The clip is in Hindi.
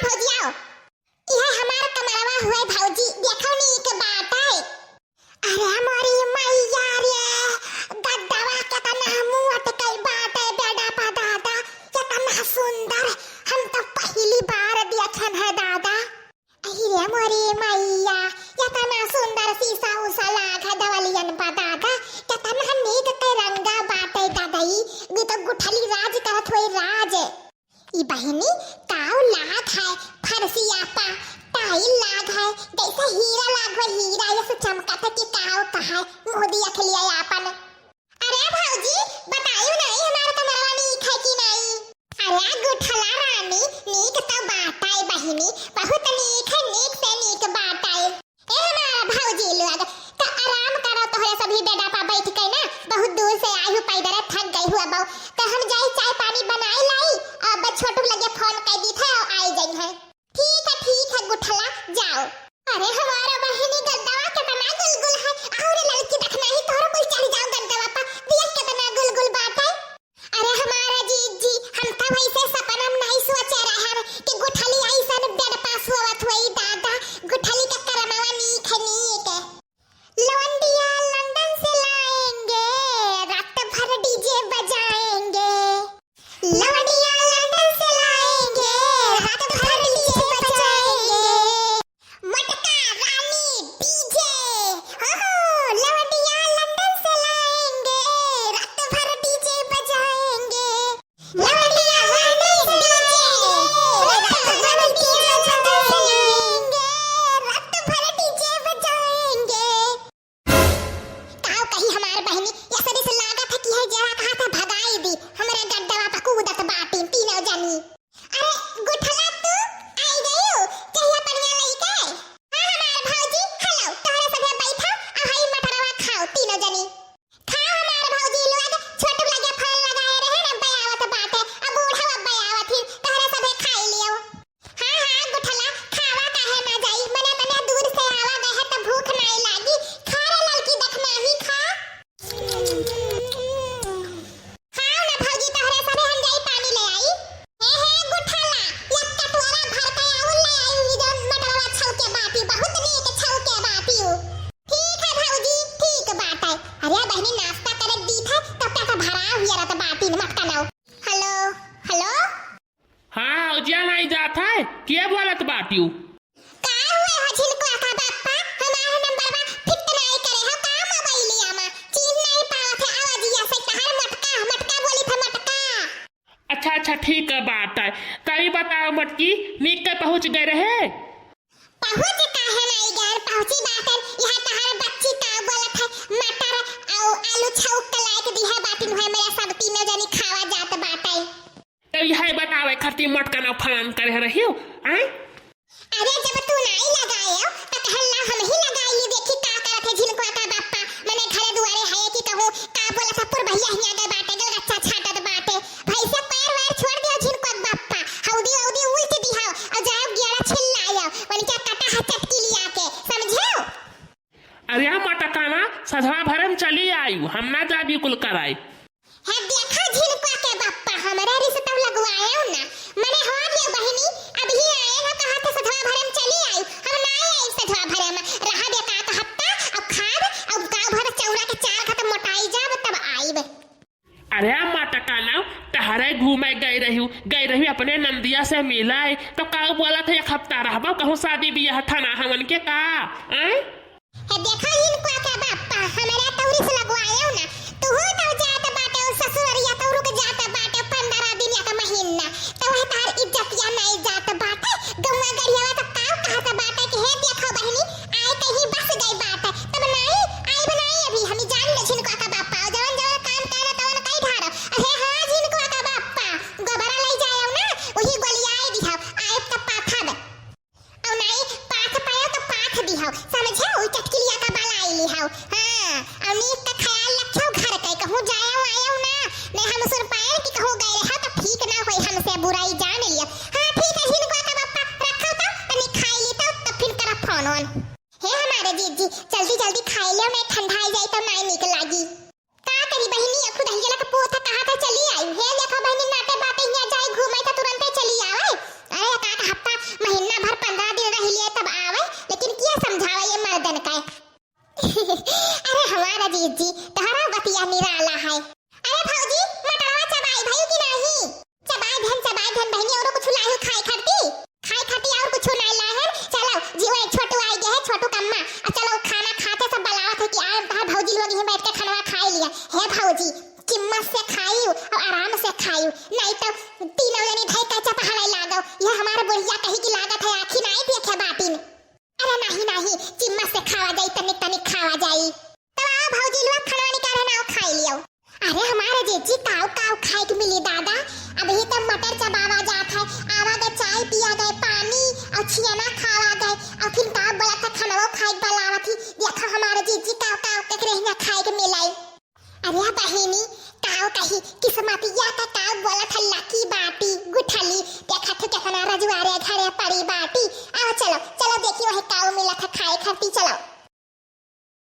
भौजी आओ। यह हमार कमरवा हुए भौजी देखो नी के बात है। अरे हमारी मैया रे गद्दावा कितना मुंह अटकई बात है बेड़ा पा दादा कितना सुंदर हम तो पहली बार देखन है दादा। अरे हमारी मैया कितना सुंदर शीशा उसा लाग है दवलियन पा दादा कितना नीक के रंगा बात है दादाई गी तो गुठली राज करत होई राज। ई बहनी काऊ लाग है फरसिया पा टाइल लाग है जैसे हीरा लाग है हीरा जैसे चमकत है कि काऊ कहा मोदी अखलिया आपन। अरे भौजी बताइयो नहीं हमारा कमरवा नीक है कि नहीं। अरे गुठला रानी नीक तो बात है बहनी बहुत नीक है नीक से नीक बात है। ए हमारा भौजी लोग तो आराम करो तो सभी बेड़ा पा बैठ के ना बहुत दूर से आई हूं पैदल थक गई हूं अब तो हम जाई चाय पानी बनाई लाई अब छोटू लगे फोन कर दी था आई जाई है। ठीक है गुठला जाओ। अरे हमारा बहनी गद्दावा कितना गुलगुल है और लड़की देखना ही तोरो कोई चली जाओ गद्दावा पा देख कितना गुलगुल बात है। अरे हमारा जी हम तो वैसे सपना में नहीं सोचे रहे कि गुठली ऐसा बेड पास होवत होई दादा गुठली का करमावा नीक है नीक है। लवंडिया लंदन से लाएंगे रात भर डीजे बजाएंगे। लवंडिया लंदन से लाएंगे रात भर डीजे बजाएंगे। मटका रानी डीजे हो लवंडिया लंदन से लाएंगे रात भर डीजे बजाएंगे। लवंडिया लंदन से रात भर डीजे बजाएंगे रात भर डीजे बजाएंगे। काऊ कही हमार बहनी या सदी से लागत है कि है जरा कहा था भगाई दी हमरे गड्ढवा पर कूदत बाटी तीनों जनी। अरे गुठला तू आई गयो कहिया पनिया लई के। हां हमार भौजी हेलो तोरे सभे बैठा आ हई मटरवा खाओ तीनों जनी खा हमार भौजी लोग छोटू लगे फल लगाए रहे ना बयावत बाटे अब बूढ़ा बयावत ही तोरे सभे खाई लियो। हां गुठला खावा काहे ना जाई मने दूर से आवा गए त भूख नहीं लागी खा रे लड़की देखना ही खा। हां ना भौजी तोरे सभे हम जाई पानी ले आई। हे गुठला एक कटोरा भर के आउल ले आई जो मटरवा छौके बाटी बहुत नीक छौके बाटी हो। ठीक है भौजी ठीक बात है। अरे बहनी नाश्ता करे दी था तब तक भरा हुआ रहता बाटी में मटका नाओ। हेलो हेलो हाँ उजिया नहीं जाता है क्या बोलत बाटियो। का हुए हो झिलको का बाप्पा हमारा नंबरवा फिट नहीं करे हो का मोबाइलिया में चीन नहीं पावत है आवाजिया से कहर मटका मटका बोली था मटका। अच्छा ठीक है बात है तभी बताओ मटकी नीक के पहुंच गए रहे। पहुंच काहे नहीं गए पहुंची बात है यहां तहार बच्ची का बोलत है मटर और आलू छौक के लायक दी है बाटी में मेरा सब तीनों जनी खावा जात बात है। तो यह बतावे खातिर मटका ना फलान करे रही हो हैं। अरे जब तू नहीं लगायो तो कहला हम ही लगाई देखी का करत है झिलको का बाप्पा मने घरे दुआरे है कि कहूं का बोला था पुर भैया हिया गए बाटे गल अच्छा छाटत बाटे भैसे पैर वैर छोड़ दियो झिलको बाप्पा हौदी उल्ट दिहाओ और जाओ गेड़ा छिल्लायो मन क्या कटा है चटकी लिया के समझो। अरे मटका ना सधवा भरम चली आई हम ना जाबी कुल कराई। है देखा झिलको के बाप्पा हमारे रिश्ता लगवाया ना मने हो गया बहनी अभी आए ना कहा था सधवा भरम चली आई हम ना आई सधवा भरम रहा दे का हत्ता अब खाद अब गांव भर चौरा के चार खत्म मोटाई जाब तब आईब। अरे मटका ना तहरे घूमे गई रही अपने नंदिया से मिलाए तो का बोला था एक हफ्ता रहबो कहूं शादी बियाह थाना हमन के का हैं। है देखा इनको का बाप्पा हमारा तौरी से लगवाया ना तू हो तो जात बाटे और ससुरिया तो रुक जात बाटे 15 दिन या का महीना तो वह तार इज्जत या नहीं जात बाटे गौवा गरियावा तो का कहत बाटे कि हे देखो बहनी आए कहीं बस गई बाटे तब नहीं आई बनाई अभी हम जान ले जिनको का बाप्पा जवन जवन काम करे तवन कई ढारो। अरे हां जिनको का बाप्पा गोबरा ले जाओ ना वही गोलियाए दिखाओ आए तो पाथा दे और नहीं पाथ पायो तो पाथ दिखाओ समझे ओ चटकिलिया का बाला आई लिहाओ। हां और नीक का ख्याल रखो घर के कहूं जायो आयो ना नहीं हम सुन पाए कि कहूं गए रहा तो ठीक ना होई हमसे बुराई जान लिया। हां ठीक है जिनको का बाप्पा रखो तो तनी खाई ली तो फिर कर फोन ऑन। हे हमारे जीजी जल्दी खाई लो नहीं ठंडा जाए तो नहीं निक लागी का करी बहनी खुद हिला का पोथा कहा था चली आई हे देखो बहनी नाटे बाटे हिया जाए घूमे तो तुरंत चली आवे। अरे का हफ्ता यह हमारा बुढ़िया कहीं की लागत है आखी नहीं देखे बाटिन। अरे नहीं चिम्मच से खावा जाई तनिक तनिक खावा जाई। तब आओ भौजी लोग खाना निकाले ना खाई लियो। अरे हमारे जेजी काव खाए के मिली दादा। अभी तो मटर चबावा जात है, आवा गए चाय पिया गए पानी और छियाना खावा गए और फिर काव बोला था खाना खाए बलावा थी। देखो हमारे जेजी काव के रहना खाए के मिलाई। अरे बहिनी काव कही किस्मतिया का काव बोला था लकी बाटी गुठली। देखा थे कितना रजवारे घरे पड़ी बाटी। आओ चलो देखियो है काव मिला था खाए खाती चलो।